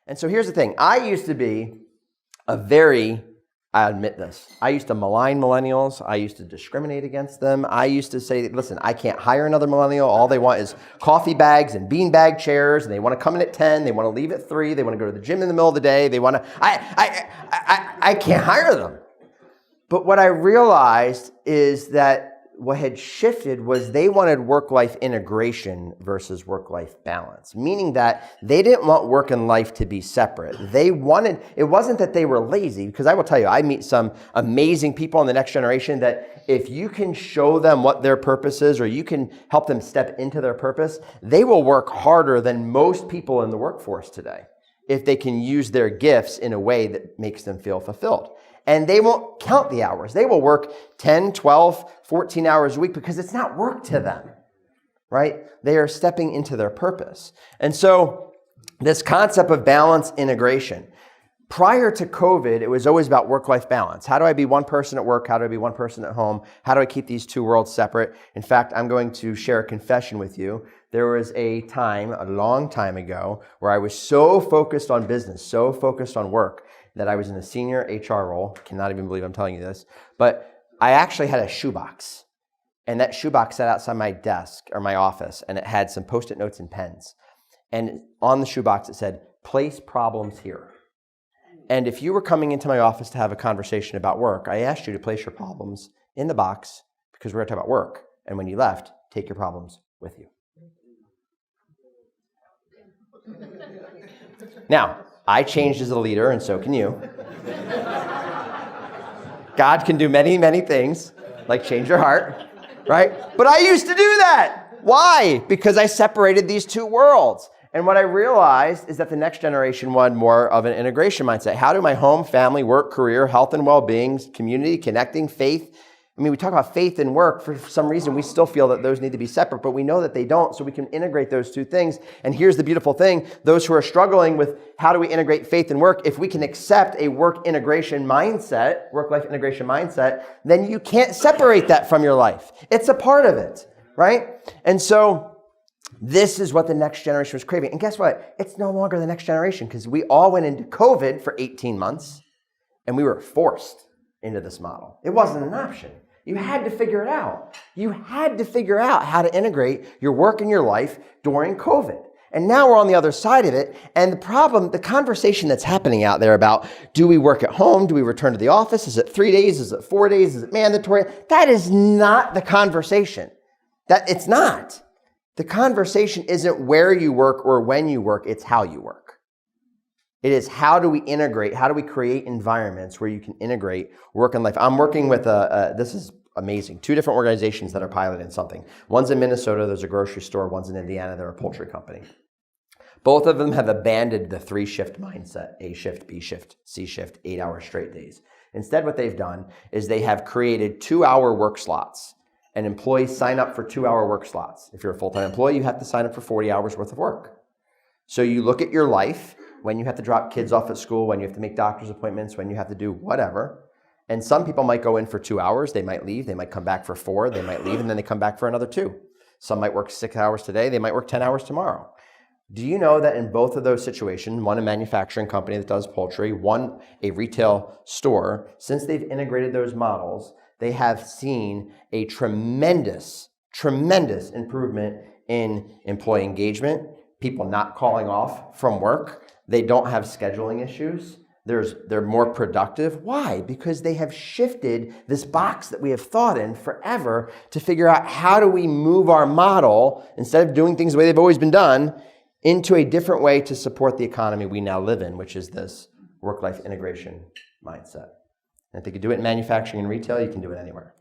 And so here's the thing. I used to be I admit this, I used to malign millennials. I used to discriminate against them. I used to say, listen, I can't hire another millennial. All they want is coffee bags and beanbag chairs, and they want to come in at 10, they want to leave at 3, they want to go to the gym in the middle of the day, they want to, I can't hire them. But what I realized is that what had shifted was they wanted work-life integration versus work-life balance, meaning that they didn't want work and life to be separate. It wasn't that they were lazy, because I will tell you, I meet some amazing people in the next generation that if you can show them what their purpose is, or you can help them step into their purpose, they will work harder than most people in the workforce today if they can use their gifts in a way that makes them feel fulfilled. And they won't count the hours. They will work 10, 12, 14 hours a week because it's not work to them, right? They are stepping into their purpose. And so this concept of balance integration, prior to COVID, it was always about work-life balance. How do I be one person at work? How do I be one person at home? How do I keep these two worlds separate? In fact, I'm going to share a confession with you. There was a time, a long time ago, where I was so focused on business, so focused on work, that I was in a senior HR role. Cannot even believe I'm telling you this. But I actually had a shoebox. And that shoebox sat outside my desk or my office, and it had some Post-it notes and pens. And on the shoebox it said, place problems here. And if you were coming into my office to have a conversation about work, I asked you to place your problems in the box because we're going to talk about work. And when you left, take your problems with you. Now, I changed as a leader, and so can you. God can do many, many things, like change your heart, right? But I used to do that. Why? Because I separated these two worlds. And what I realized is that the next generation wanted more of an integration mindset. How do my home, family, work, career, health and well-being, community, connecting, faith? I mean, we talk about faith and work. For some reason, we still feel that those need to be separate, but we know that they don't, so we can integrate those two things. And here's the beautiful thing. Those who are struggling with how do we integrate faith and work, if we can accept a work integration mindset, work-life integration mindset, then you can't separate that from your life. It's a part of it, right? And so this is what the next generation was craving. And guess what? It's no longer the next generation because we all went into COVID for 18 months and we were forced into this model. It wasn't an option. You had to figure it out. You had to figure out how to integrate your work and your life during COVID. And now we're on the other side of it. And the conversation that's happening out there about, do we work at home? Do we return to the office? Is it 3 days? Is it 4 days? Is it mandatory? That is not the conversation. It's not. The conversation isn't where you work or when you work. It's how you work. It is how do we integrate, how do we create environments where you can integrate work and life. I'm working with, this is amazing, 2 different organizations that are piloting something. One's in Minnesota, there's a grocery store. One's in Indiana, they're a poultry company. Both of them have abandoned the 3-shift mindset, A shift, B shift, C shift, 8-hour straight days. Instead, what they've done is they have created 2-hour work slots. And employees sign up for 2-hour work slots. If you're a full-time employee, you have to sign up for 40 hours worth of work. So you look at your life, when you have to drop kids off at school, when you have to make doctor's appointments, when you have to do whatever. And some people might go in for 2 hours, they might leave, they might come back for 4, they might leave, and then they come back for another 2. Some might work 6 hours today, they might work 10 hours tomorrow. Do you know that in both of those situations, one a manufacturing company that does poultry, one a retail store, since they've integrated those models, they have seen a tremendous improvement in employee engagement, people not calling off from work. They don't have scheduling issues. They're more productive. Why? Because they have shifted this box that we have thought in forever to figure out how do we move our model, instead of doing things the way they've always been done, into a different way to support the economy we now live in, which is this work-life integration mindset. And if they could do it in manufacturing and retail, you can do it anywhere.